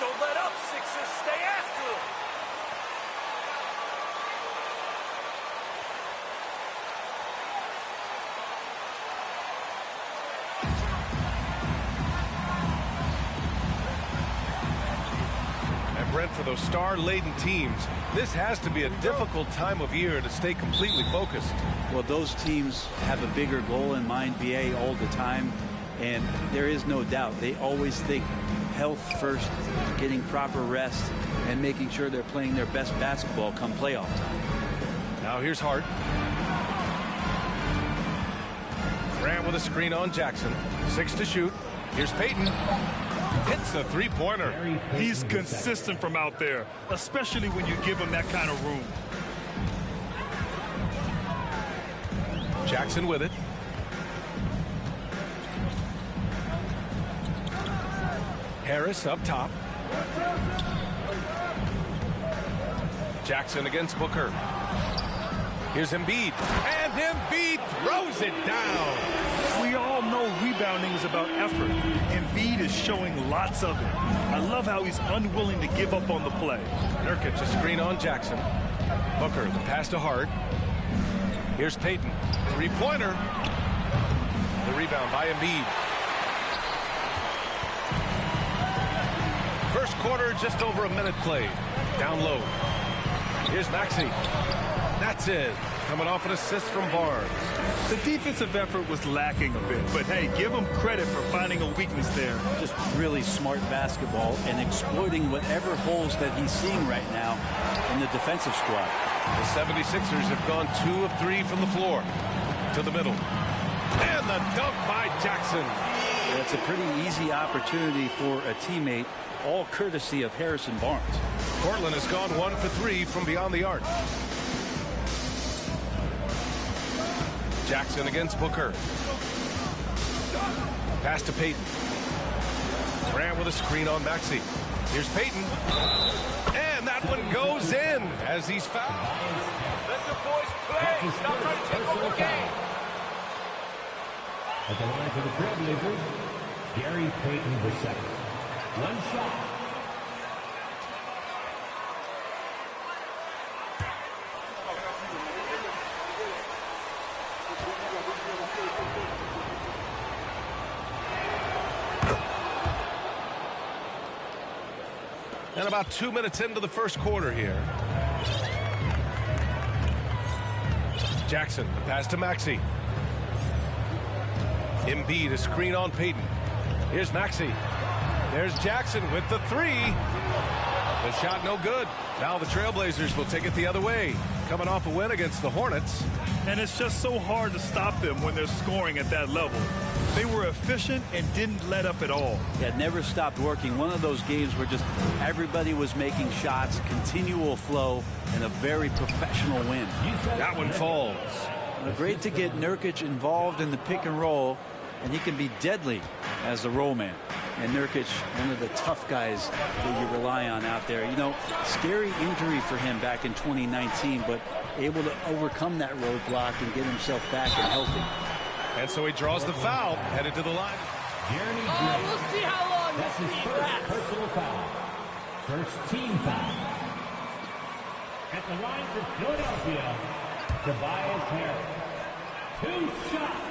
Don't let up, Sixers. Stay after him. And Brent, for those star-laden teams, this has to be a difficult time of year to stay completely focused. Well, those teams have a bigger goal in mind, BA, all the time. And there is no doubt they always think health first, getting proper rest, and making sure they're playing their best basketball come playoff time. Now here's Hart. Grant with a screen on Jackson. 6 to shoot. Here's Payton. Hits a three-pointer. He's consistent from out there, especially when you give him that kind of room. Jackson with it. Harris up top. Jackson against Booker. Here's Embiid. And Embiid throws it down. We all know rebounding is about effort. Embiid is showing lots of it. I love how he's unwilling to give up on the play. Nurkic a screen on Jackson. Booker, the pass to Hart. Here's Payton. Three-pointer. The rebound by Embiid. First quarter, just over a minute played. Down low. Here's Maxey. That's it. Coming off an assist from Barnes. The defensive effort was lacking a bit, but hey, give him credit for finding a weakness there. Just really smart basketball and exploiting whatever holes that he's seeing right now in the defensive squad. The 76ers have gone 2 of 3 from the floor. To the middle. And the dunk by Jackson. That's a pretty easy opportunity for a teammate, all courtesy of Harrison Barnes. Portland has gone 1 for 3 from beyond the arc. Jackson against Booker. Pass to Payton. Grant with a screen on Maxey. Here's Payton. And that one goes in as he's fouled. Let the boys play. Stop trying to take over the game. At the line for the Trailblazers, Gary Payton II. One shot. And about 2 minutes into the first quarter here. Jackson, the pass to Maxey. Embiid, a screen on Payton. Here's Maxey. There's Jackson with the three. The shot no good. Now the Trailblazers will take it the other way. Coming off a win against the Hornets. And it's just so hard to stop them when they're scoring at that level. They were efficient and didn't let up at all. It never stopped working. One of those games where just everybody was making shots, continual flow, and a very professional win. That one falls. Great to get Nurkic involved in the pick and roll, and he can be deadly as the roll man. And Nurkic, one of the tough guys that you rely on out there. You know, scary injury for him back in 2019, but able to overcome that roadblock and get himself back and healthy. And so he draws the foul, headed to the line. We'll see how long That's his first personal foul. First team foul. At the line for Philadelphia, Tobias Harris. 2 shots.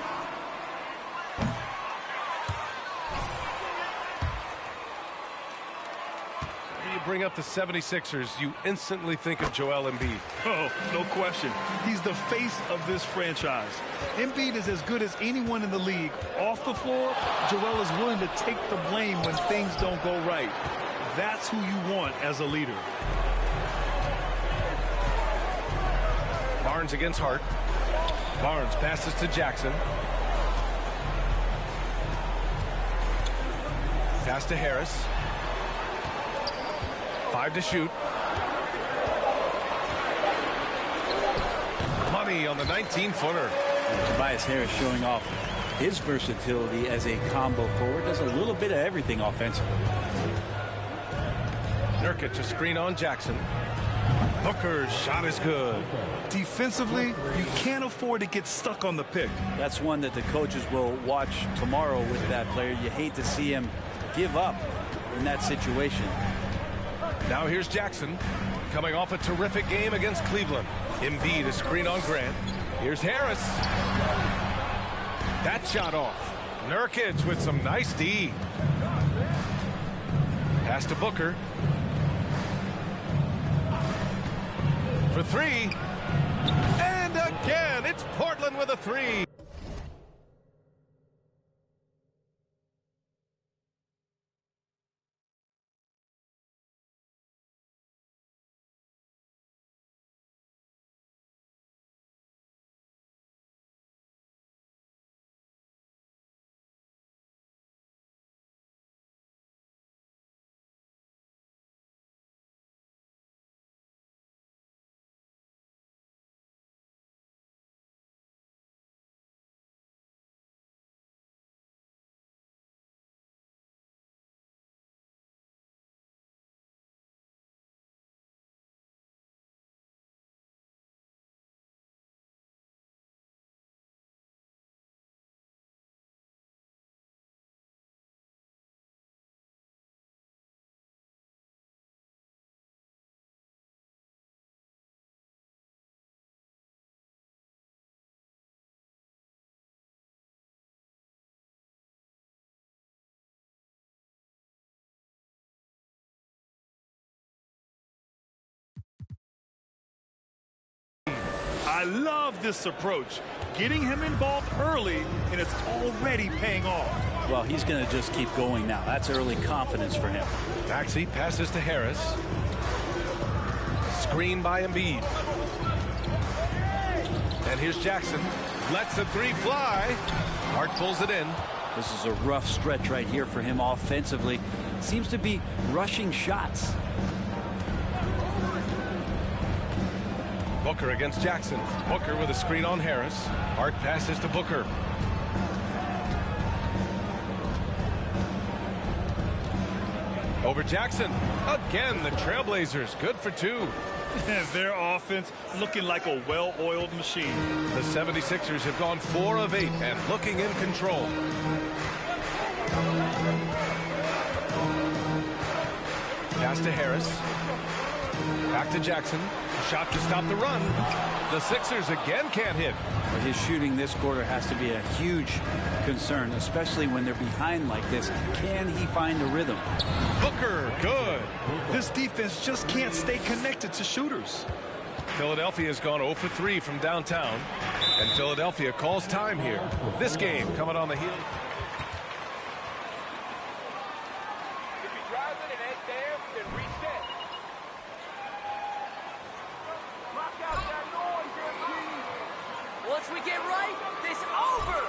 When you bring up the 76ers, you instantly think of Joel Embiid. Oh, no question. He's the face of this franchise. Embiid is as good as anyone in the league. Off the floor, Joel is willing to take the blame when things don't go right. That's who you want as a leader. Barnes against Hart. Barnes passes to Jackson. Pass to Harris. 5 to shoot. Money on the 19-footer. Tobias Harris showing off his versatility as a combo forward. Does a little bit of everything offensively. Nurkic a screen on Jackson. Booker's shot is good. Defensively, you can't afford to get stuck on the pick. That's one that the coaches will watch tomorrow with that player. You hate to see him give up in that situation. Now here's Jackson coming off a terrific game against Cleveland. Embiid a screen on Grant. Here's Harris. That shot off. Nurkic with some nice D. Pass to Booker. For three. And again, it's Portland with a three. I love this approach. Getting him involved early, and it's already paying off. Well, he's going to just keep going now. That's early confidence for him. Maxey passes to Harris. Screen by Embiid. And here's Jackson. Lets the three fly. Hart pulls it in. This is a rough stretch right here for him offensively. Seems to be rushing shots. Booker against Jackson. Booker with a screen on Harris. Hart passes to Booker. Over Jackson. Again, the Trailblazers good for two. Their offense looking like a well-oiled machine. The 76ers have gone 4 of 8 and looking in control. Pass to Harris. Back to Jackson. Shot to stop the run. The Sixers again can't hit. But his shooting this quarter has to be a huge concern, especially when they're behind like this. Can he find a rhythm? Booker, good. This defense just can't stay connected to shooters. Philadelphia's gone 0 for 3 from downtown, and Philadelphia calls time here. This game coming on the heel. If you drive it and head there, then reset. Block out that noise, MP. Once we get right, this over!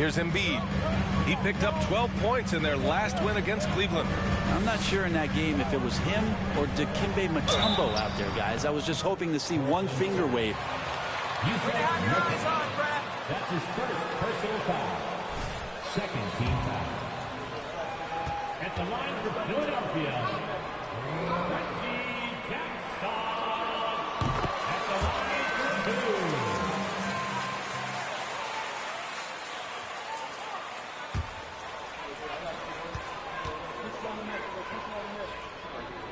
Here's Embiid. He picked up 12 points in their last win against Cleveland. I'm not sure in that game if it was him or Dikembe Mutombo out there, guys. I was just hoping to see one finger wave. That's his first personal foul. Second team foul. At the line for Philadelphia, Reggie Jackson. At the line for 2.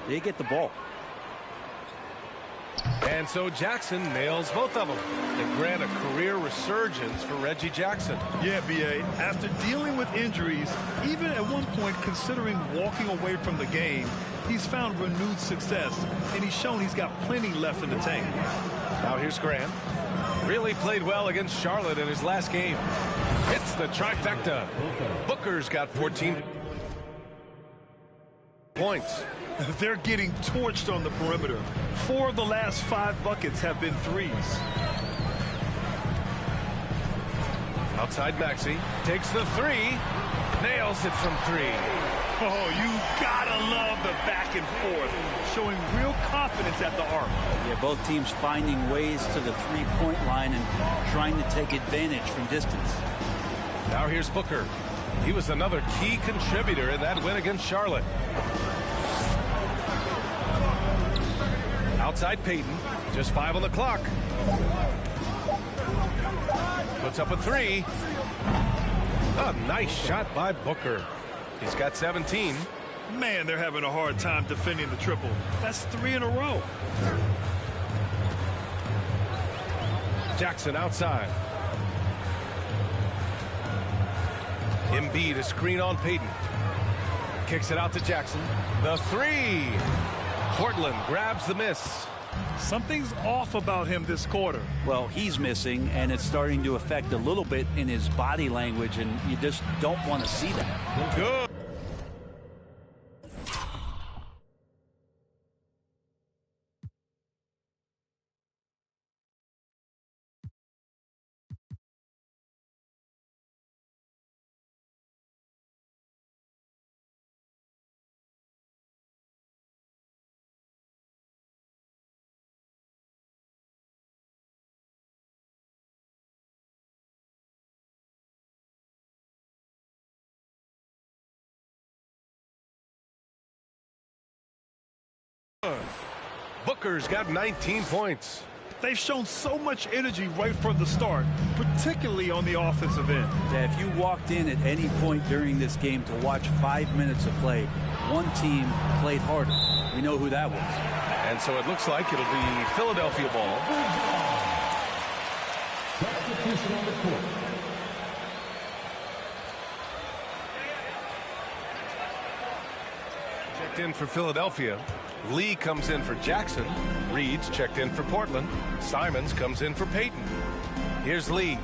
They get the ball. And so Jackson nails both of them. They grant a career resurgence for Reggie Jackson. Yeah, B.A. After dealing with injuries, even at one point considering walking away from the game, he's found renewed success, and he's shown he's got plenty left in the tank. Now here's Grant. Really played well against Charlotte in his last game. Hits the trifecta. Booker's got 14 points. They're getting torched on the perimeter. 4 of the last 5 buckets have been threes. Outside Maxey takes the 3, nails it from 3. Oh, you gotta love the back and forth, showing real confidence at the arc. Yeah, both teams finding ways to the three-point line and trying to take advantage from distance. Now here's Booker. He was another key contributor in that win against Charlotte. Outside Payton, just 5 on the clock. Puts up a 3. A nice shot by Booker. He's got 17. Man, they're having a hard time defending the triple. That's 3 in a row. Jackson outside. Embiid, a screen on Payton. Kicks it out to Jackson. The 3. Portland grabs the miss. Something's off about him this quarter. Well, he's missing, and it's starting to affect a little bit in his body language, and you just don't want to see that. Good. Booker's got 19 points. They've shown so much energy right from the start, particularly on the offensive end. Yeah, if you walked in at any point during this game to watch 5 minutes of play, one team played harder. We know who that was. And so it looks like it'll be Philadelphia ball. Substitution on the court. Checked in for Philadelphia. Lee comes in for Jackson. Reed's checked in for Portland. Simons comes in for Payton. Here's Lee.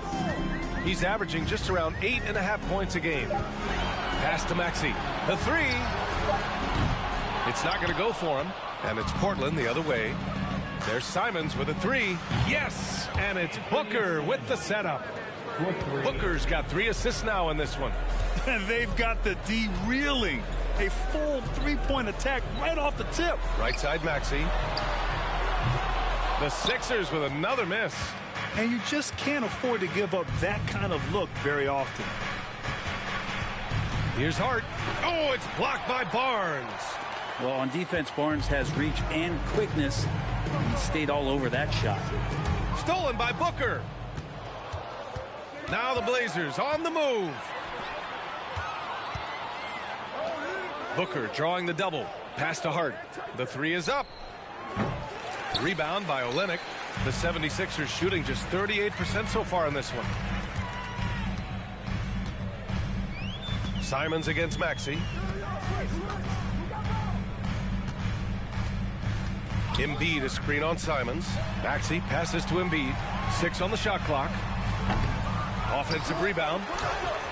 He's averaging just around 8.5 points a game. Pass to Maxey. The 3. It's not going to go for him. And it's Portland the other way. There's Simons with a 3. Yes! And it's Booker with the setup. Booker's got 3 assists now in this one. And they've got the D reeling. A full 3-point attack right off the tip. Right side Maxey. The Sixers with another miss. And you just can't afford to give up that kind of look very often. Here's Hart. Oh, it's blocked by Barnes. Well, on defense, Barnes has reach and quickness. He stayed all over that shot. Stolen by Booker. Now the Blazers on the move. Booker drawing the double. Pass to Hart. The 3 is up. Rebound by Olynyk. The 76ers shooting just 38% so far in this one. Simons against Maxey. Embiid, a screen on Simons. Maxey passes to Embiid. 6 on the shot clock. Offensive rebound.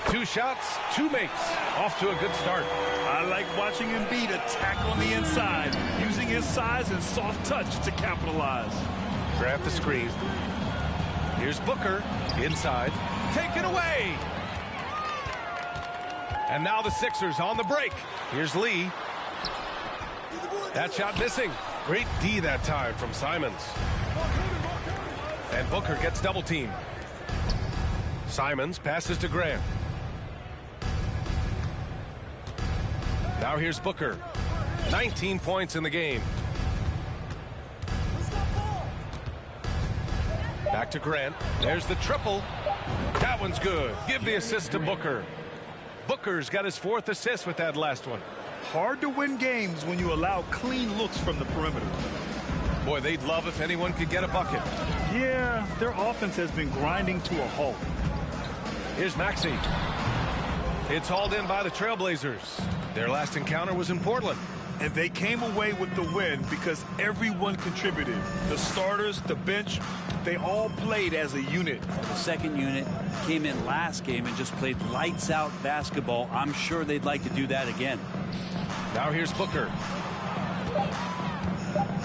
2 shots, 2 makes. Off to a good start. I like watching Embiid attack on the inside, using his size and soft touch to capitalize. Grab the screen. Here's Booker inside. Taken away. And now the Sixers on the break. Here's Lee. That shot missing. Great D that time from Simons. And Booker gets double teamed. Simons passes to Grant. Now here's Booker. 19 points in the game. Back to Grant. There's the triple. That one's good. Give the assist to Booker. Booker's got his 4th assist with that last one. Hard to win games when you allow clean looks from the perimeter. Boy, they'd love if anyone could get a bucket. Yeah, their offense has been grinding to a halt. Here's Maxey. It's hauled in by the Trailblazers. Their last encounter was in Portland. And they came away with the win because everyone contributed. The starters, the bench, they all played as a unit. The second unit came in last game and just played lights out basketball. I'm sure they'd like to do that again. Now here's Booker.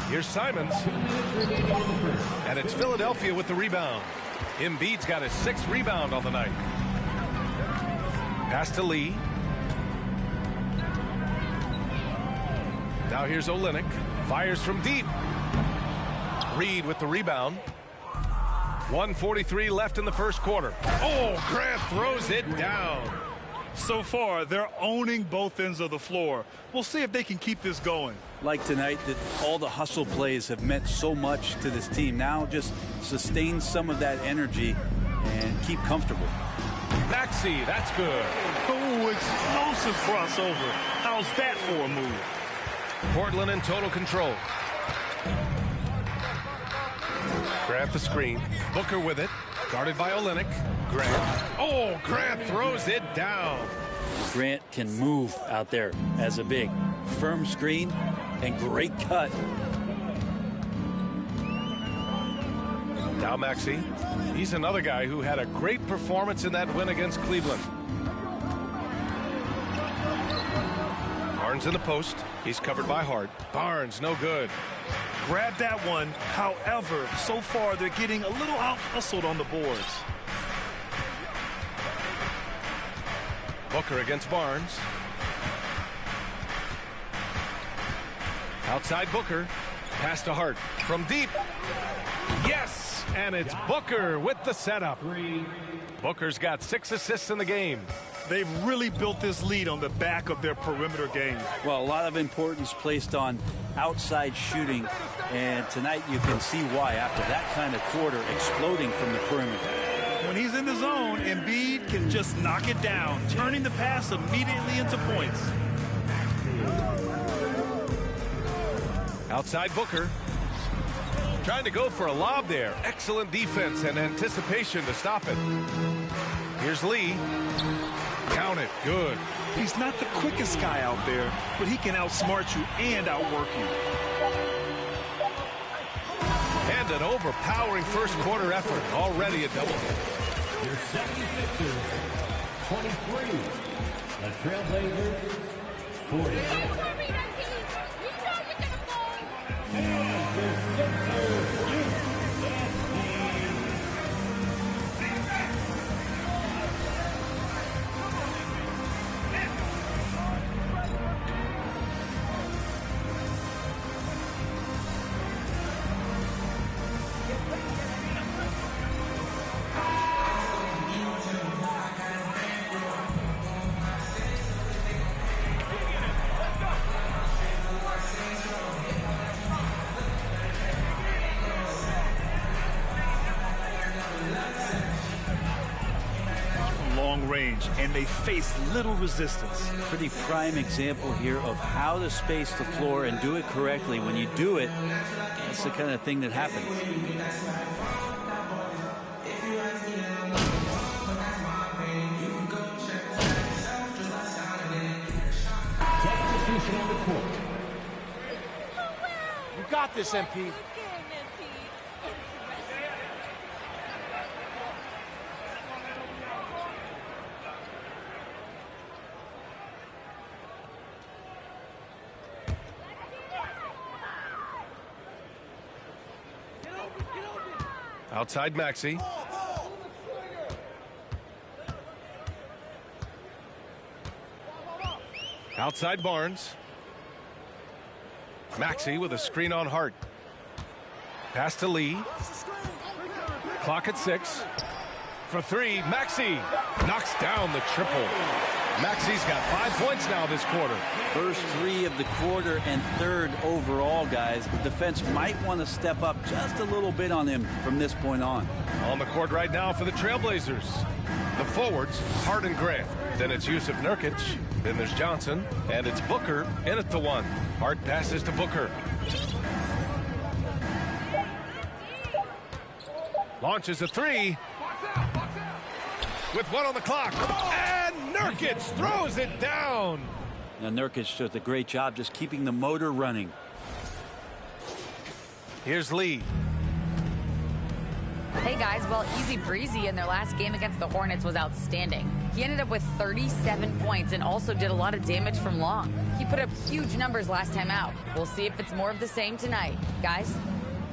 Here's Simons. And it's Philadelphia with the rebound. Embiid's got his 6th rebound on the night. Pass to Lee. Now here's Olynyk. Fires from deep. Reed with the rebound. 1:43 left in the first quarter. Oh, Grant throws it down. So far, they're owning both ends of the floor. We'll see if they can keep this going. Like tonight, that all the hustle plays have meant so much to this team. Now just sustain some of that energy and keep comfortable. Maxey, that's good. Oh, explosive crossover. How's that for a move? Portland in total control. Grant the screen. Booker with it. Guarded by Olynyk. Grant. Oh, Grant throws it down. Grant can move out there as a big. Firm screen and great cut. Now Maxey. He's another guy who had a great performance in that win against Cleveland. Barnes in the post. He's covered by Hart. Barnes, no good. Grab that one. However, so far they're getting a little out-hustled on the boards. Booker against Barnes. Outside Booker. Pass to Hart. From deep. Yes! And it's Booker with the setup. Booker's got 6 assists in the game. They've really built this lead on the back of their perimeter game. Well, a lot of importance placed on outside shooting, and tonight you can see why after that kind of quarter exploding from the perimeter. When he's in the zone, Embiid can just knock it down, turning the pass immediately into points. Outside Booker. Trying to go for a lob there. Excellent defense and anticipation to stop it. Here's Lee. Count it. Good. He's not the quickest guy out there, but he can outsmart you and outwork you. And an overpowering first quarter effort. Already a double. Your 76ers, 23. The Trailblazers, 40. And the Sixers, range, and they face little resistance. Pretty prime example here of how to space the floor and do it correctly. When you do it, that's the kind of thing that happens. substitution on the court. You got this, MP. Outside Maxey. Outside Barnes. Maxey with a screen on Hart. Pass to Lee. Clock at 6. For 3, Maxey knocks down the triple. Maxey's got 5 points now this quarter. First 3 of the quarter and 3rd overall, guys. The defense might want to step up just a little bit on him from this point on. On the court right now for the Trailblazers. The forwards, Hart and Grant. Then it's Yusuf Nurkic. Then there's Johnson. And it's Booker in at the 1. Hart passes to Booker. Launches a 3. With 1 on the clock. And Nurkic throws it down. Now Nurkic does a great job just keeping the motor running. Here's Lee. Hey guys, well, easy breezy in their last game against the Hornets was outstanding. He ended up with 37 points and also did a lot of damage from long. He put up huge numbers last time out. We'll see if it's more of the same tonight. Guys?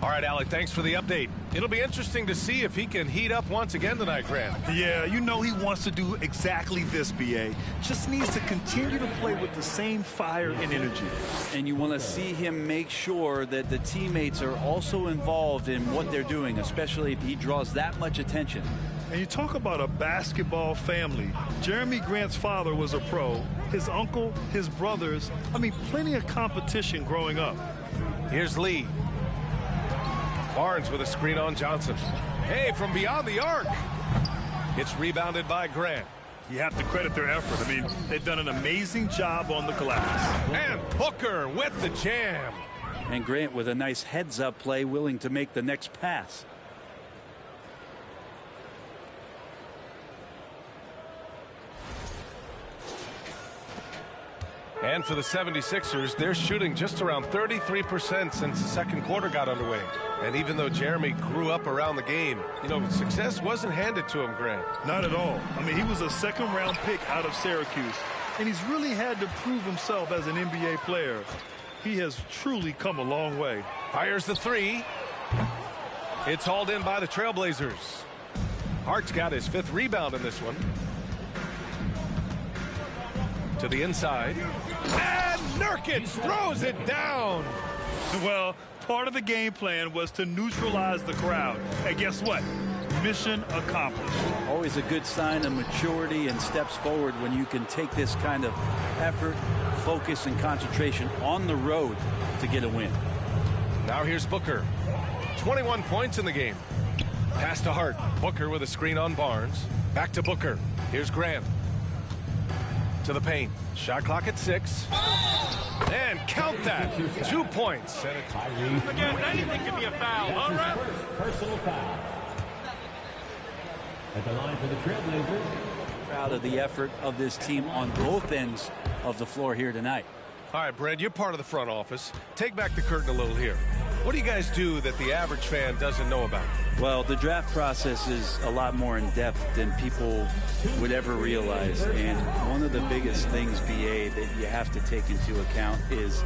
All right, Alec, thanks for the update. It'll be interesting to see if he can heat up once again tonight, Grant. Yeah, you know he wants to do exactly this, B.A. Just needs to continue to play with the same fire and energy. And you want to see him make sure that the teammates are also involved in what they're doing, especially if he draws that much attention. And you talk about a basketball family. Jeremy Grant's father was a pro. His uncle, his brothers. I mean, plenty of competition growing up. Here's Lee. Barnes with a screen on Johnson. Hey, from beyond the arc. It's rebounded by Grant. You have to credit their effort. I mean, they've done an amazing job on the glass. And Booker with the jam. And Grant with a nice heads-up play, willing to make the next pass. And for the 76ers, they're shooting just around 33% since the second quarter got underway. And even though Jeremy grew up around the game, you know, success wasn't handed to him, Grant. Not at all. I mean, he was a second-round pick out of Syracuse, and he's really had to prove himself as an NBA player. He has truly come a long way. Fires the 3. It's hauled in by the Trailblazers. Hart's got his 5th rebound in this one. To the inside. And Nurkic throws it down. Well, part of the game plan was to neutralize the crowd. And guess what? Mission accomplished. Always a good sign of maturity and steps forward when you can take this kind of effort, focus, and concentration on the road to get a win. Now here's Booker. 21 points in the game. Pass to Hart. Booker with a screen on Barnes. Back to Booker. Here's Grant. To the paint. Shot clock at 6. And count that. 2 points. Again, anything can be a foul. All right. Personal foul. At the line for the Trailblazers. Proud of the effort of this team on both ends of the floor here tonight. All right, Brad, you're part of the front office. Take back the curtain a little here. What do you guys do that the average fan doesn't know about? Well, the draft process is a lot more in depth than people would ever realize. And one of the biggest things, BA, that you have to take into account is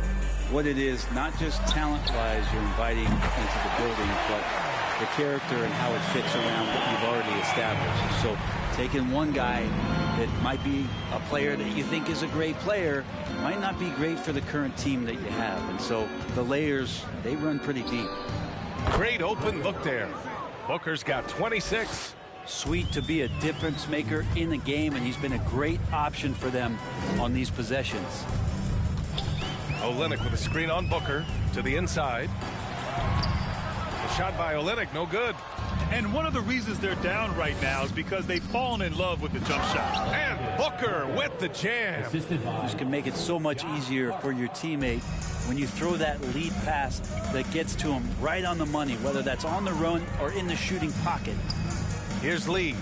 what it is, not just talent-wise you're inviting into the building, but the character and how it fits around what you've already established. So taking one guy that might be a player that you think is a great player might not be great for the current team that you have. And so the layers, they run pretty deep. Great open look there. Booker's got 26. Sweet to be a difference maker in the game, and he's been a great option for them on these possessions. Olynyk with a screen on Booker to the inside. The shot by Olynyk, no good. And one of the reasons they're down right now is because they've fallen in love with the jump shot. And Booker with the jam. Assisted by. This can make it so much easier for your teammate when you throw that lead pass that gets to him right on the money, whether that's on the run or in the shooting pocket. Here's Lee.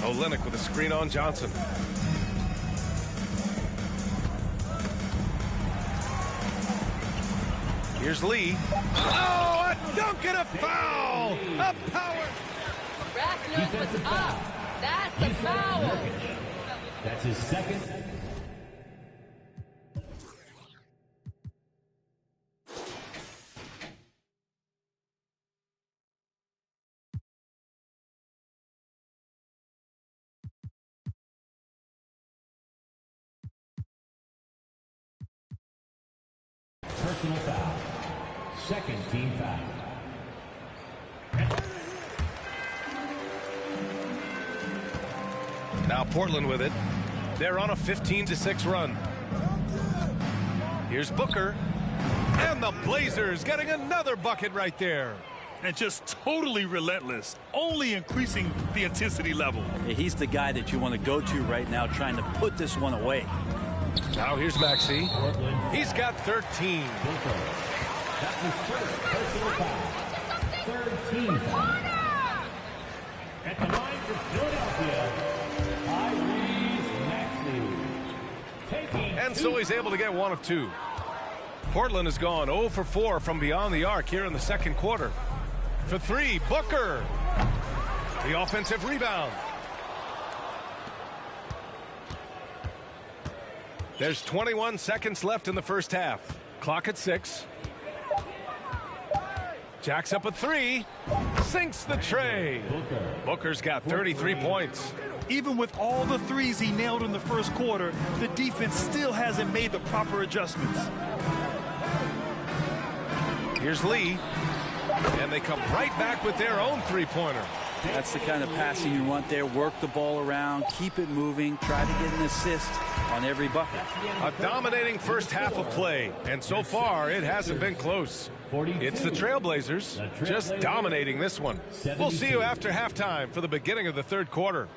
Olynyk with a screen on Johnson. Here's Lee. Oh, a dunk and a foul! A power! Rack knows what's up. That's a foul. That's his second. personal foul. Second team foul. Now Portland with it. They're on a 15-6 run. Here's Booker. And the Blazers getting another bucket right there. And just totally relentless, only increasing the intensity level. Yeah, he's the guy that you want to go to right now, trying to put this one away. Now here's Maxey. He's got 13. That's his first personal foul. Third team foul. At the line for Philadelphia, Maxey. And so he's able to get one of two. Portland has gone 0 for 4 from beyond the arc here in the second quarter. For three, Booker. The offensive rebound. There's 21 seconds left in the first half. Clock at 6. Jacks up a three. Sinks the tray. Booker's got 33 points. Even with all the threes he nailed in the first quarter, the defense still hasn't made the proper adjustments. Here's Lee. And they come right back with their own three-pointer. That's the kind of passing you want there. Work the ball around, keep it moving, try to get an assist on every bucket. A dominating first half of play, and so far it hasn't been close. It's the Trailblazers just dominating this one. We'll see you after halftime for the beginning of the third quarter.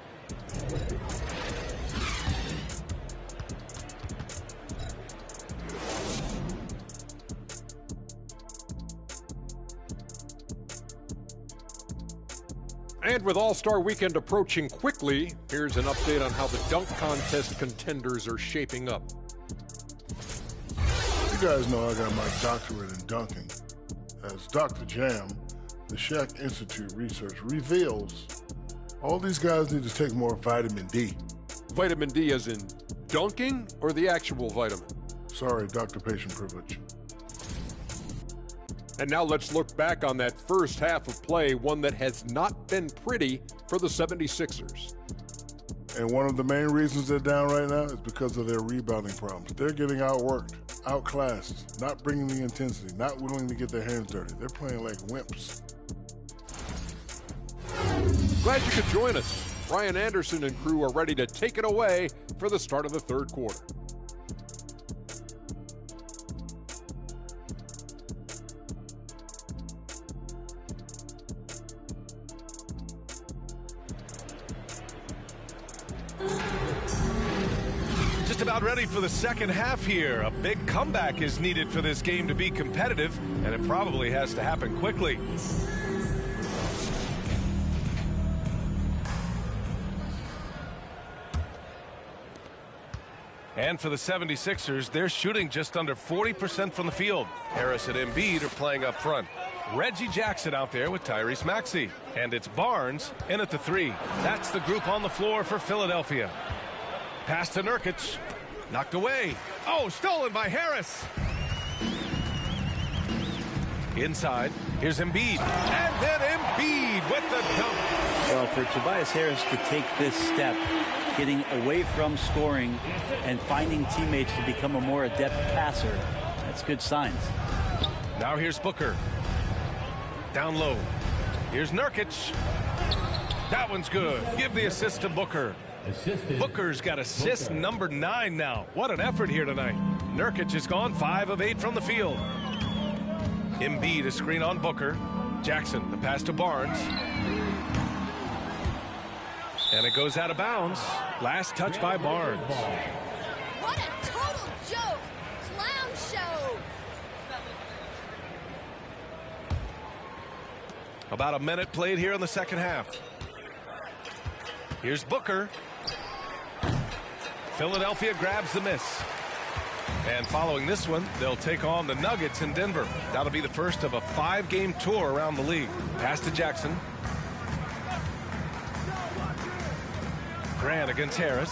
And with All-Star Weekend approaching quickly, here's an update on how the dunk contest contenders are shaping up. You guys know I got my doctorate in dunking. As Dr. Jam, the Shaq Institute research reveals, all these guys need to take more vitamin D. Vitamin D as in dunking or the actual vitamin? Sorry, Dr. Patient Privilege. And now let's look back on that first half of play, one that has not been pretty for the 76ers. And one of the main reasons they're down right now is because of their rebounding problems. They're getting outworked, outclassed, not bringing the intensity, not willing to get their hands dirty. They're playing like wimps. Glad you could join us. Brian Anderson and crew are ready to take it away for the start of the third quarter. Just about ready for the second half here. A big comeback is needed for this game to be competitive, and it probably has to happen quickly. And for the 76ers, they're shooting just under 40% from the field. Harris and Embiid are playing up front. Reggie Jackson out there with Tyrese Maxey. And it's Barnes in at the three. That's the group on the floor for Philadelphia. Pass to Nurkic. Knocked away. Oh, stolen by Harris. Inside. Here's Embiid. And then Embiid with the dunk. Well, for Tobias Harris to take this step, getting away from scoring and finding teammates to become a more adept passer, that's good signs. Now here's Booker. Down low. Here's Nurkic. That one's good. Give the assist to Booker. Booker's got assist number 9 now. What an effort here tonight. Nurkic has gone 5 of 8 from the field. Embiid a screen on Booker. Jackson the pass to Barnes. And it goes out of bounds. Last touch by Barnes. What a total joke! Clown show! About a minute played here in the second half. Here's Booker. Philadelphia grabs the miss. And following this one, they'll take on the Nuggets in Denver. That'll be the first of a 5-game tour around the league. Pass to Jackson. Grant against Harris.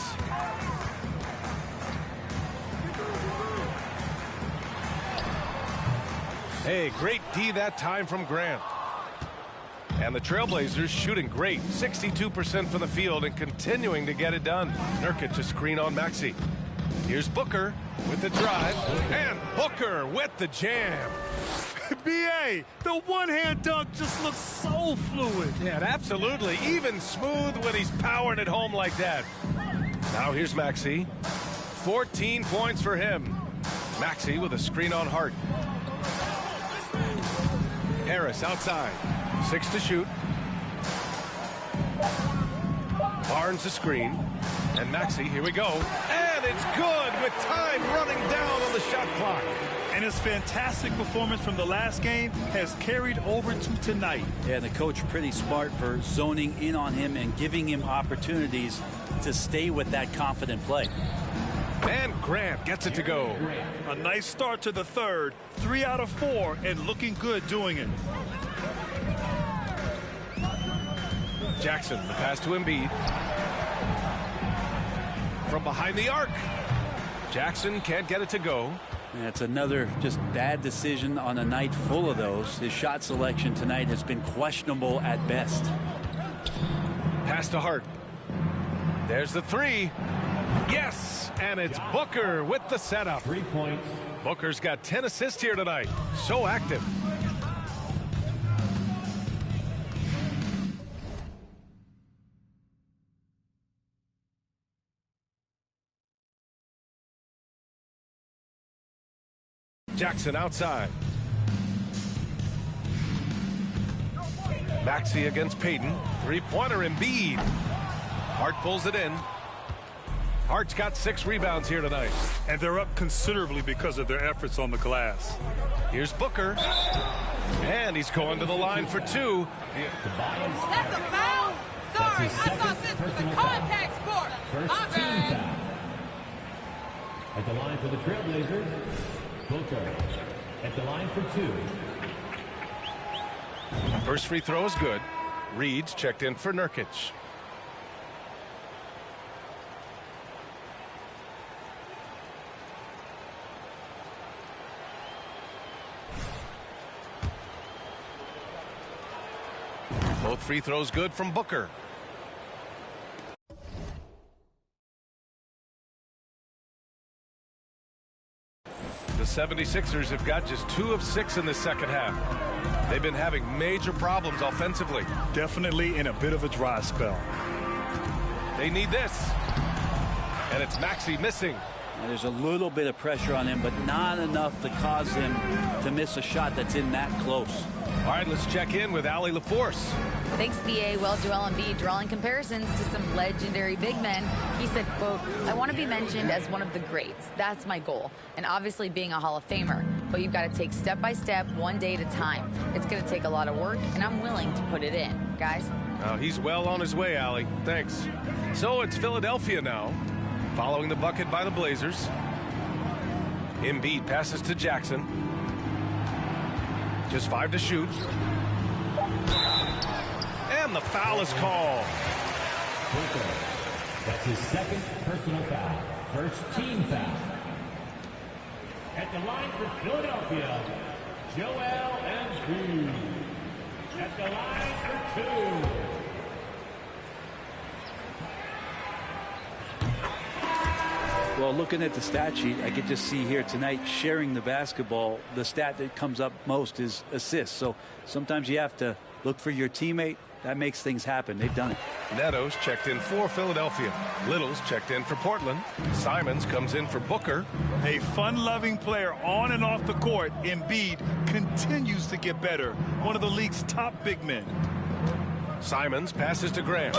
Hey, great D that time from Grant. And the Trailblazers shooting great. 62% from the field and continuing to get it done. Nurkic a screen on Maxey. Here's Booker with the drive, and Booker with the jam. B.A., the one-hand dunk just looks so fluid. Yeah, absolutely. Even smooth when he's powering it home like that. Now here's Maxey. 14 points for him. Maxey with a screen on Hart. Harris outside. 6 to shoot. Barnes the screen. And Maxey, here we go. And it's good with time running down on the shot clock. And his fantastic performance from the last game has carried over to tonight. Yeah, the coach pretty smart for zoning in on him and giving him opportunities to stay with that confident play. And Grant gets it to go. A nice start to the third. 3 out of 4 and looking good doing it. Jackson, the pass to Embiid. From behind the arc. Jackson can't get it to go. That's another just bad decision on a night full of those. His shot selection tonight has been questionable at best. Pass to Hart. There's the 3. Yes, and it's Booker with the setup. 3 points. Booker's got 10 assists here tonight. So active. Jackson outside. Maxey against Payton. 3-pointer Embiid. Hart pulls it in. Hart's got 6 rebounds here tonight. And they're up considerably because of their efforts on the glass. Here's Booker. And he's going to the line for 2. That's a foul? Sorry, I thought this was a contact sport. My bad. At the line for the Trailblazers, Booker. At the line for 2. First free throw is good. Reed's checked in for Nurkic. Both free throws good from Booker. The 76ers have got just 2 of 6 in the second half. They've been having major problems offensively. Definitely in a bit of a dry spell. They need this. And it's Maxey missing. Now, there's a little bit of pressure on him, but not enough to cause him to miss a shot that's in that close. All right, let's check in with Allie LaForce. Thanks, B.A. Well, Joel Embiid drawing comparisons to some legendary big men. He said, quote, I want to be mentioned as one of the greats. That's my goal. And obviously being a Hall of Famer. But you've got to take step by step, one day at a time. It's going to take a lot of work, and I'm willing to put it in. Guys? He's well on his way, Allie. Thanks. So it's Philadelphia now, following the bucket by the Blazers. Embiid passes to Jackson. Just 5 to shoot. And the foul is called. Booker. That's his 2nd personal foul. First team foul. At the line for Philadelphia, Joel Embiid. At the line for 2. Well, looking at the stat sheet, I could just see here tonight sharing the basketball. The stat that comes up most is assists. So sometimes you have to look for your teammate. That makes things happen. They've done it. Neto's checked in for Philadelphia. Little's checked in for Portland. Simons comes in for Booker. A fun-loving player on and off the court, Embiid continues to get better. One of the league's top big men. Simons passes to Grant.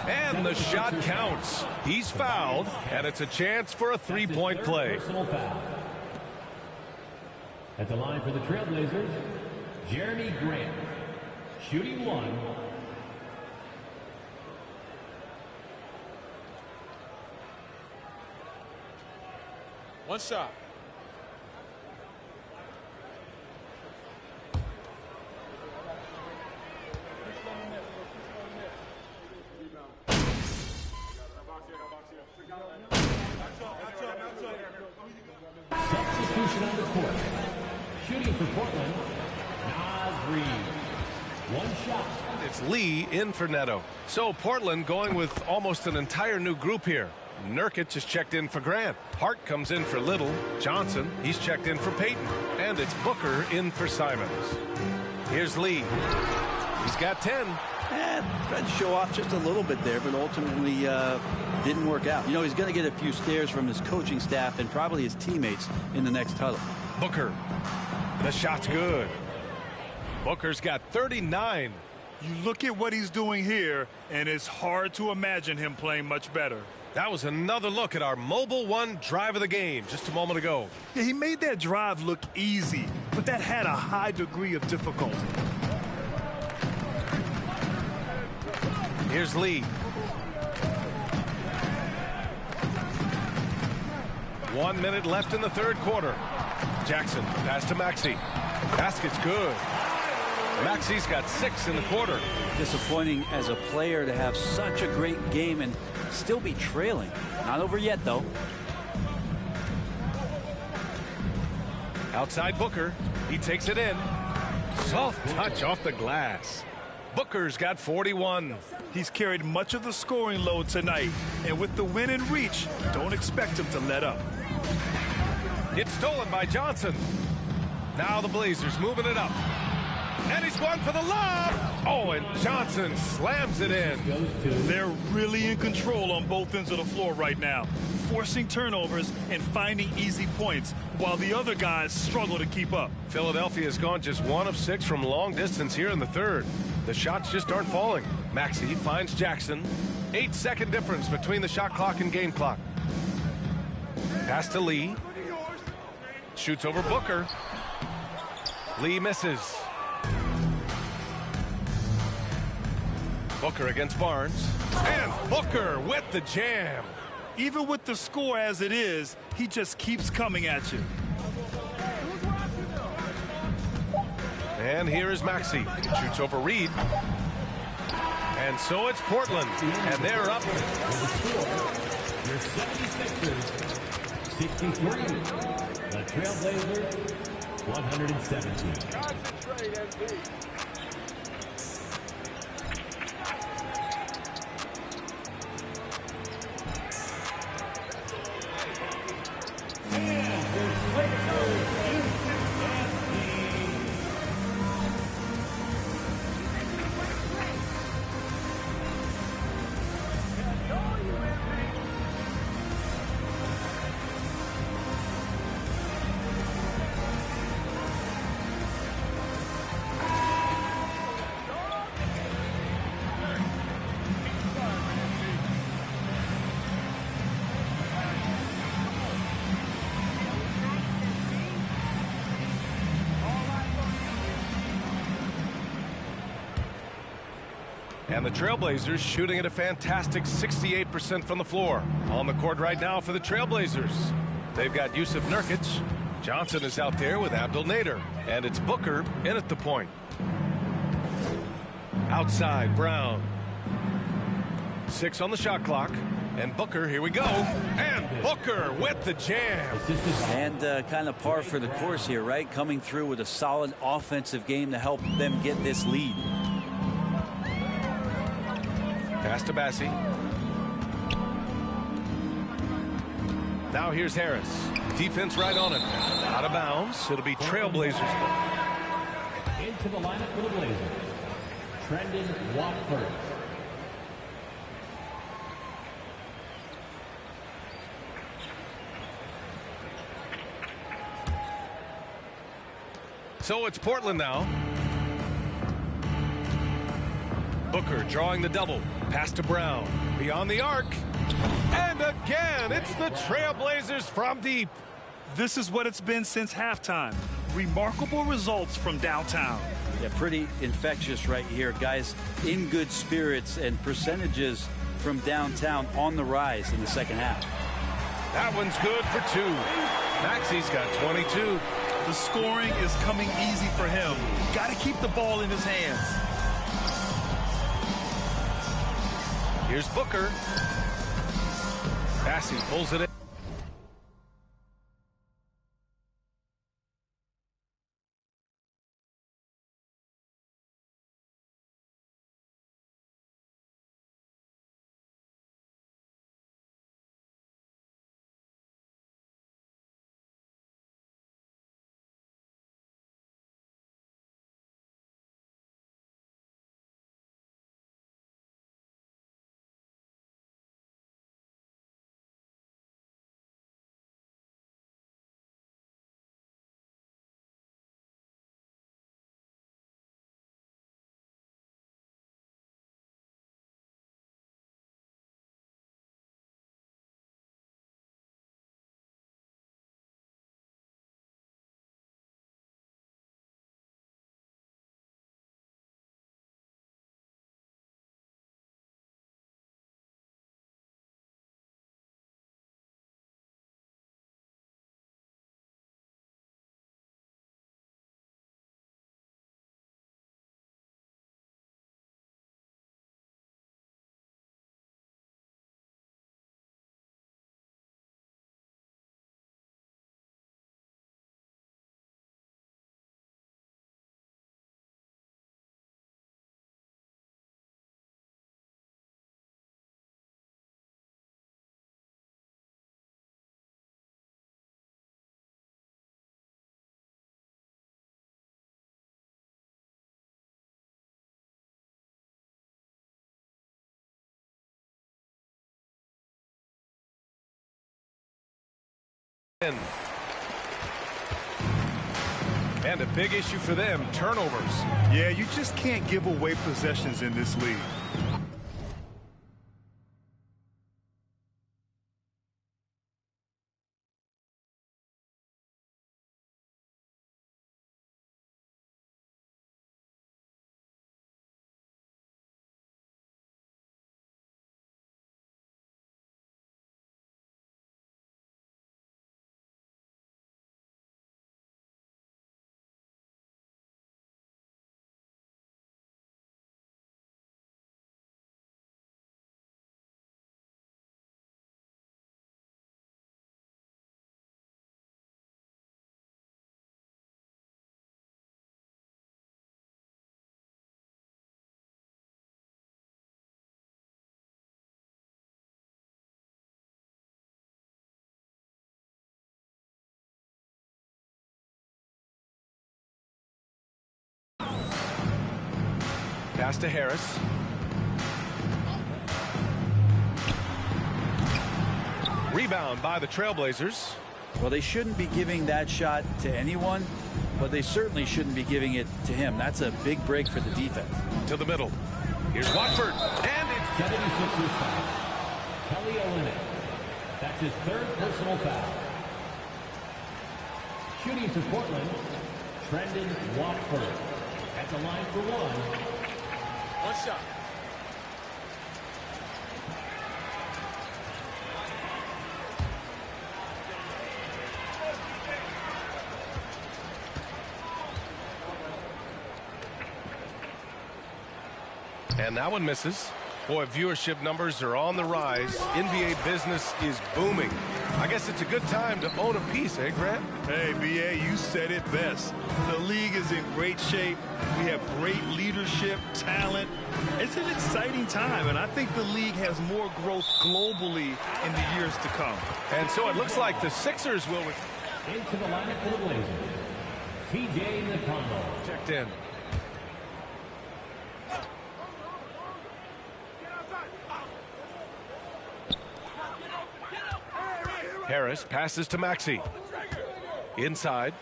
And the shot counts. He's fouled, and it's a chance for a 3-point play. Personal foul. At the line for the Trailblazers, Jeremy Grant. Shooting 1. One shot. Substitution on the court. Shooting for Portland, Naz Reid. 1 shot. It's Lee in for Neto. So Portland going with almost an entire new group here. Nurkic is checked in for Grant. Hart comes in for Little. Johnson, he's checked in for Payton. And it's Booker in for Simons. Here's Lee. He's got 10. And tried to show off just a little bit there, but ultimately didn't work out. You know, he's going to get a few stares from his coaching staff and probably his teammates in the next huddle. Booker. The shot's good. Booker's got 39. You look at what he's doing here, and it's hard to imagine him playing much better. That was another look at our Mobile One drive of the game just a moment ago. Yeah, he made that drive look easy, but that had a high degree of difficulty. Here's Lee. 1 minute left in the third quarter. Jackson, pass to Maxey. Basket's good. Maxey's got 6 in the quarter. Disappointing as a player to have such a great game and still be trailing. Not over yet, though. Outside Booker. He takes it in. Soft touch off the glass. Booker's got 41. He's carried much of the scoring load tonight, and with the win in reach, don't expect him to let up. It's stolen by Johnson. Now the Blazers moving it up. And he's going for the lob. Oh, and Johnson slams it in. They're really in control on both ends of the floor right now, forcing turnovers and finding easy points while the other guys struggle to keep up. Philadelphia has gone just 1 of 6 from long distance here in the third. The shots just aren't falling. Maxey finds Jackson. 8-second difference between the shot clock and game clock. Pass to Lee. Shoots over Booker. Lee misses. Booker against Barnes. And Booker with the jam. Even with the score as it is, he just keeps coming at you. And here is Maxey. Shoots over Reed. And so it's Portland. And they're up. Your 76ers, 63. The Trailblazers, 117. Concentrate, MV. And the Trailblazers shooting at a fantastic 68% from the floor. On the court right now for the Trailblazers. They've got Yusuf Nurkic. Johnson is out there with Abdel Nader. And it's Booker in at the point. Outside, Brown. 6 on the shot clock. And Booker, here we go. And Booker with the jam. And kind of par for the course here, right? Coming through with a solid offensive game to help them get this lead. Pass to Bassi. Now here's Harris. Defense right on him. Out of bounds. It'll be Trailblazers. Into the lineup for the Blazers, Trendon Watford. So it's Portland now. Booker drawing the double. Pass to Brown. Beyond the arc. And again, it's the Trailblazers from deep. This is what it's been since halftime. Remarkable results from downtown. Yeah, pretty infectious right here. Guys in good spirits and percentages from downtown on the rise in the second half. That one's good for 2. Maxey's got 22. The scoring is coming easy for him. Got to keep the ball in his hands. Here's Booker. Bassi pulls it in. And a big issue for them, turnovers. Yeah, you just can't give away possessions in this league. Pass to Harris. Rebound by the Trailblazers. Well, they shouldn't be giving that shot to anyone, but they certainly shouldn't be giving it to him. That's a big break for the defense. To the middle. Here's Watford. And it's 76ers foul. Kelly Olynyk. That's his third personal foul. Shooting for Portland, Trendon Watford. At the line for one. One shot. And that one misses. Boy, viewership numbers are on the rise. NBA business is booming. I guess it's a good time to own a piece, eh, Grant? Hey, B.A., you said it best. The league is in great shape. We have great leadership, talent. It's an exciting time, and I think the league has more growth globally in the years to come. And so it looks like the Sixers will... Into the lineup for the Blazers. P.J. McConnell. Checked in. Harris passes to Maxey. Inside.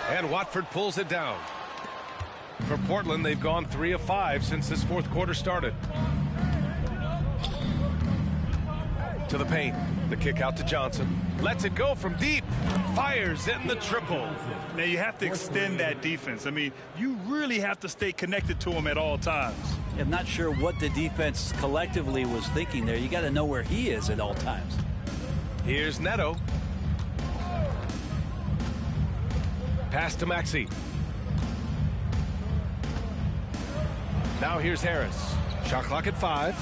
And Watford pulls it down. For Portland, they've gone 3 of 5 since this fourth quarter started. To the paint. The kick out to Johnson. Lets it go from deep. Fires in the triple. Now, you have to extend that defense. I mean, you really have to stay connected to him at all times. I'm not sure what the defense collectively was thinking there. You got to know where he is at all times. Here's Neto. Pass to Maxey. Now here's Harris. Shot clock at 5.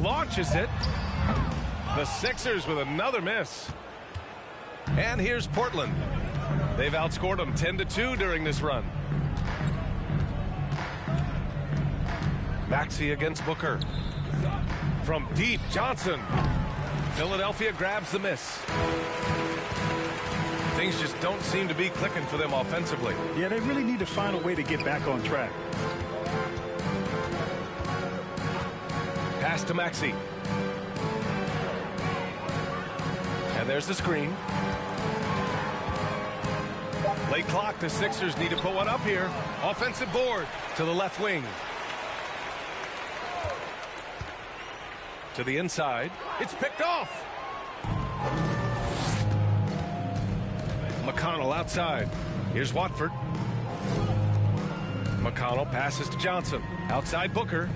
Launches it. The Sixers with another miss. And here's Portland. They've outscored them 10-2 during this run. Maxey against Booker. From deep, Johnson. Philadelphia grabs the miss. Things just don't seem to be clicking for them offensively. Yeah, they really need to find a way to get back on track. Pass to Maxey. And there's the screen. Late clock, the Sixers need to put one up here. Offensive board to the left wing. To the inside. It's picked off. McConnell outside. Here's Watford. McConnell passes to Johnson. Outside Booker.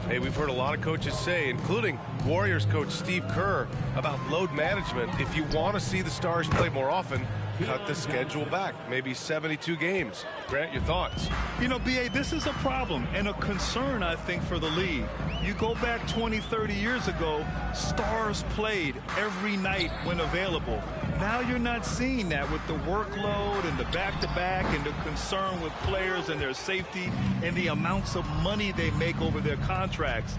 Hey, we've heard a lot of coaches say, including Warriors coach Steve Kerr, about load management. If you want to see the Stars play more often, cut the schedule back, maybe 72 games. Grant, your thoughts? You know, B.A., this is a problem and a concern, I think, for the league. You go back 20, 30 years ago, Stars played every night when available. Now you're not seeing that with the workload and the back-to-back and the concern with players and their safety and the amounts of money they make over their contracts.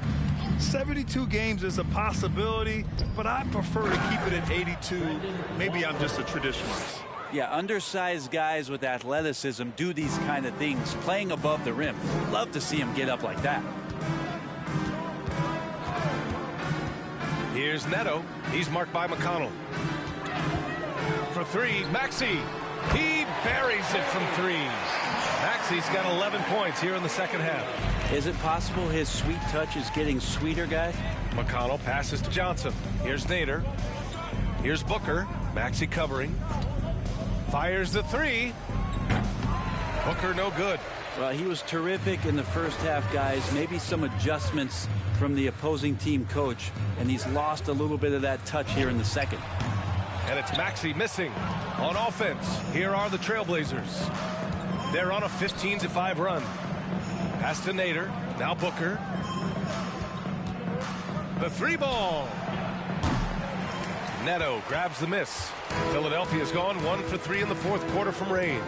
72 games is a possibility, but I prefer to keep it at 82. Maybe I'm just a traditionalist. Yeah, undersized guys with athleticism do these kind of things, playing above the rim. Love to see him get up like that. Here's Neto. He's marked by McConnell. For three, Maxey. He buries it from three. Maxey's got 11 points here in the second half. Is it possible his sweet touch is getting sweeter, guys? McConnell passes to Johnson. Here's Nader. Here's Booker. Maxey covering. Fires the three. Booker no good. Well, he was terrific in the first half, guys. Maybe some adjustments from the opposing team coach, and he's lost a little bit of that touch here in the second. And it's Maxey missing on offense. Here are the Trailblazers. They're on a 15-5 run. Pass to Nader. Now Booker. The three ball. Neto grabs the miss. Philadelphia's gone 1 for 3 in the fourth quarter from range.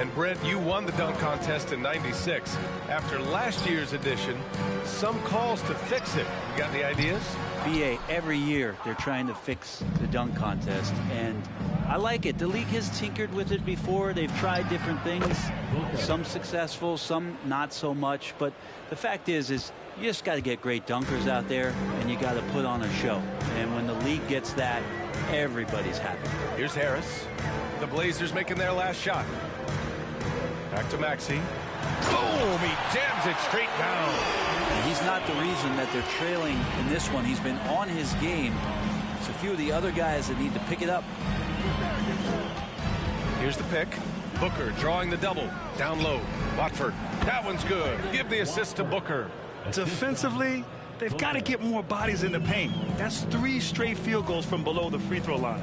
And Brent, you won the dunk contest in '96. After last year's edition, some calls to fix it. You got any ideas? BA, every year they're trying to fix the dunk contest, and I like it. The league has tinkered with it before. They've tried different things, some successful, some not so much. But the fact is you just got to get great dunkers out there, and you got to put on a show. And when the league gets that, everybody's happy. Here's Harris. The Blazers making their last shot. Back to Maxey. Boom! He jams it straight down. He's not the reason that they're trailing in this one. He's been on his game. It's a few of the other guys that need to pick it up. Here's the pick. Booker drawing the double. Down low. Watford. That one's good. Give the assist to Booker. Defensively, they've got to get more bodies in the paint. That's 3 straight field goals from below the free throw line.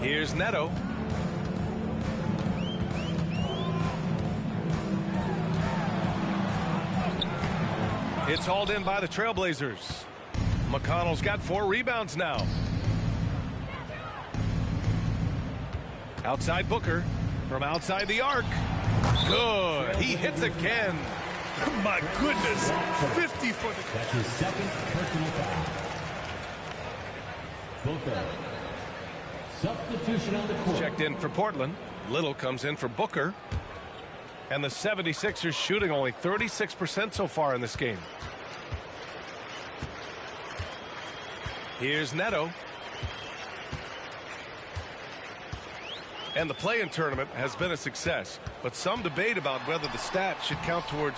Here's Neto. It's hauled in by the Trailblazers. McConnell's got 4 rebounds now. Outside Booker. From outside the arc. Good. He hits again. My goodness. 50 for the... That's his second personal foul. Booker. Substitution on the court. Checked in for Portland. Little comes in for Booker. And the 76ers shooting only 36% so far in this game. Here's Neto. And the play-in tournament has been a success, but some debate about whether the stats should count towards...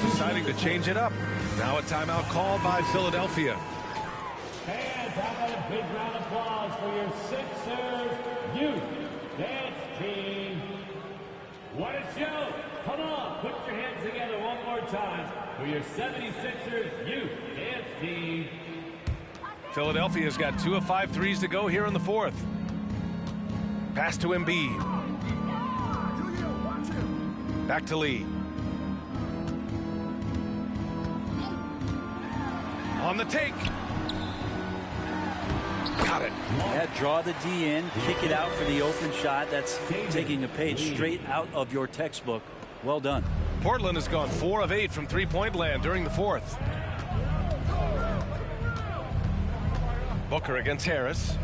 Deciding to change it up. Now a timeout called by Philadelphia. And how about a big round of applause for your Sixers youth dance team. What a show. Come on, put your hands together one more time for your 76ers youth dance team. Philadelphia's got 2 of 5 threes to go here in the fourth. Pass to Embiid. Back to Lee. On the take. Got it. Yeah, draw the D in, kick it out for the open shot. That's taking a page straight out of your textbook. Well done. Portland has gone 4 of 8 from three-point land during the fourth. Booker against Harris.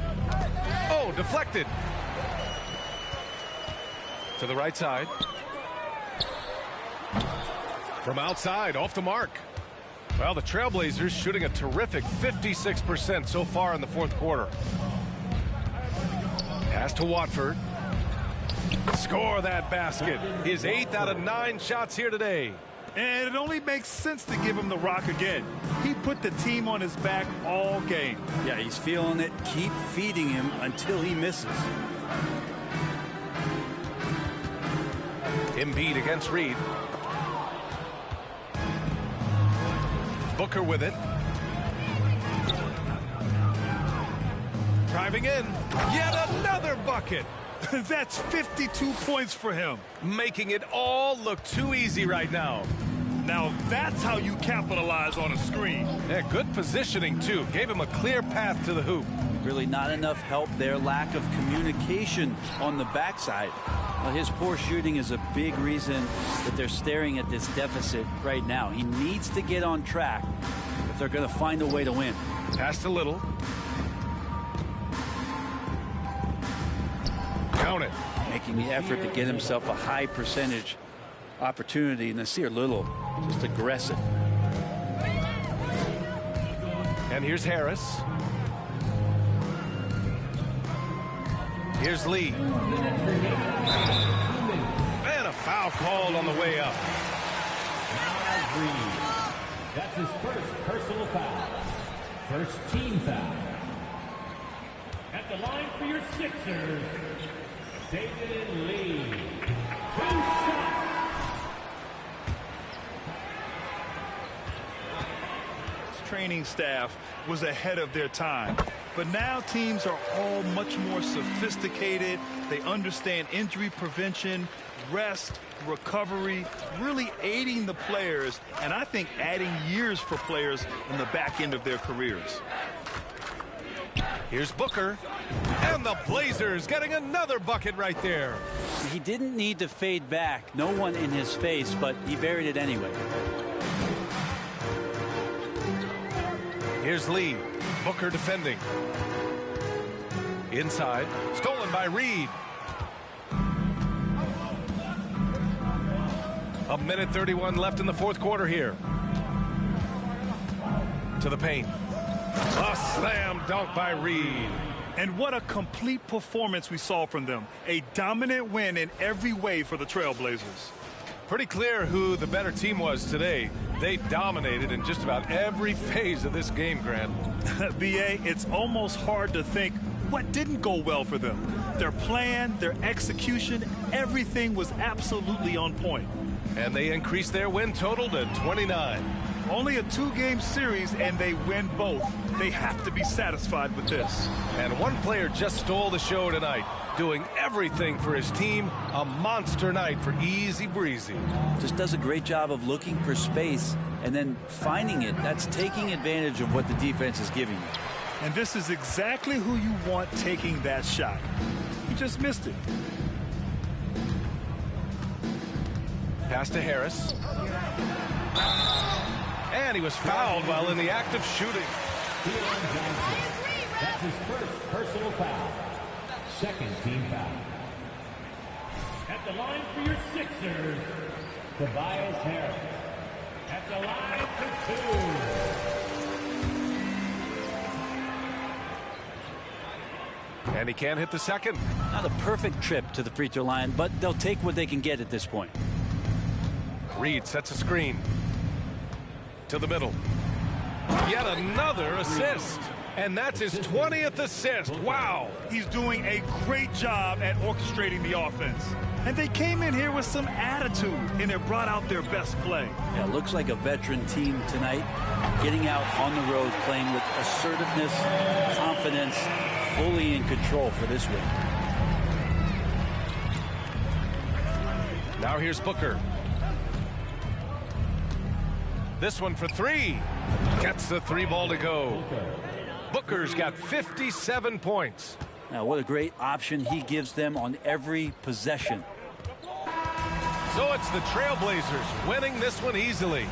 Oh, deflected. To the right side. From outside, off the mark. Well, the Trailblazers shooting a terrific 56% so far in the fourth quarter. Pass to Watford. Score that basket. His 8th out of 9 shots here today. And it only makes sense to give him the rock again. He put the team on his back all game. Yeah, he's feeling it. Keep feeding him until he misses. Embiid against Reed. Booker with it. Driving in. Yet another bucket. That's 52 points for him. Making it all look too easy right now. Now that's how you capitalize on a screen. Yeah, good positioning, too. Gave him a clear path to the hoop. Really not enough help there. Lack of communication on the backside. Well, his poor shooting is a big reason that they're staring at this deficit right now. He needs to get on track if they're going to find a way to win. Pass to Little. Count it. Making the effort to get himself a high percentage opportunity. And Nasir Little just aggressive. And here's Harris. Here's Lee. And a foul called on the way up. That's his first personal foul. First team foul. At the line for your Sixers, David Lee. 2 shots. Training staff was ahead of their time, but now teams are all much more sophisticated. They understand injury prevention, rest, recovery, really aiding the players, and I think adding years for players in the back end of their careers. Here's Booker, and the Blazers getting another bucket right there. He didn't need to fade back. No one in his face, but he buried it anyway. Here's Lee. Booker defending. Inside. Stolen by Reed. A minute 31 left in the fourth quarter here. To the paint. A slam dunk by Reed. And what a complete performance we saw from them. A dominant win in every way for the Trailblazers. Pretty clear who the better team was today. They dominated in just about every phase of this game, Grant. B.A., it's almost hard to think what didn't go well for them. Their plan, their execution, everything was absolutely on point. And they increased their win total to 29. Only a 2-game series, and they win both. They have to be satisfied with this. And one player just stole the show tonight, doing everything for his team. A monster night for Easy Breezy. Just does a great job of looking for space and then finding it. That's taking advantage of what the defense is giving you. And this is exactly who you want taking that shot. He just missed it. Pass to Harris. And he was fouled while in the act of shooting. That's his first personal foul. Second team foul. At the line for your Sixers, Tobias Harris. At the line for 2. And he can't hit the second. Not a perfect trip to the free throw line, but they'll take what they can get at this point. Reed sets a screen. To the middle. Yet another assist. And that's his 20th assist. Wow. He's doing a great job at orchestrating the offense. And they came in here with some attitude, and they brought out their best play. Yeah, looks like a veteran team tonight, getting out on the road, playing with assertiveness, confidence, fully in control for this win. Now here's Booker. This one for 3. Gets the 3 ball to go. Booker's got 57 points. Now, what a great option he gives them on every possession. So it's the Trailblazers winning this one easily.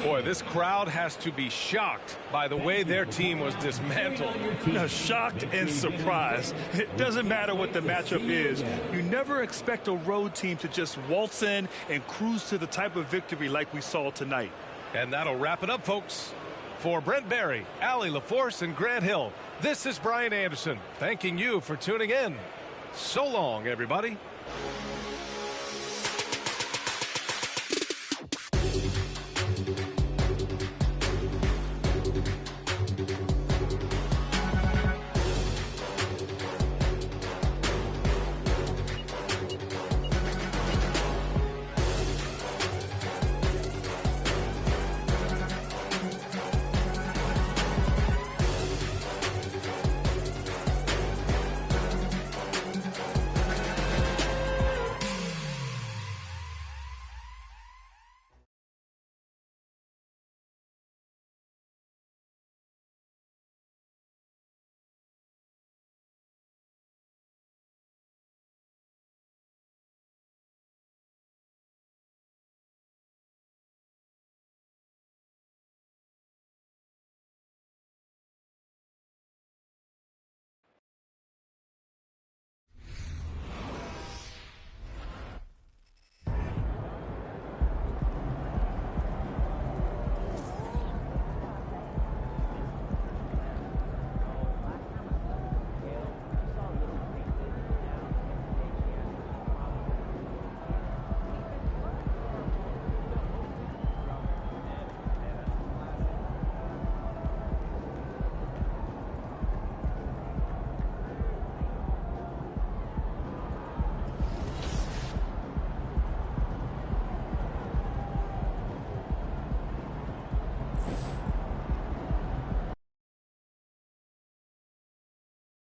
Boy, this crowd has to be shocked by the way their team was dismantled. Shocked and surprised. It doesn't matter what the matchup is. You never expect a road team to just waltz in and cruise to the type of victory like we saw tonight. And that'll wrap it up, folks. For Brent Barry, Allie LaForce, and Grant Hill, this is Brian Anderson thanking you for tuning in. So long, everybody.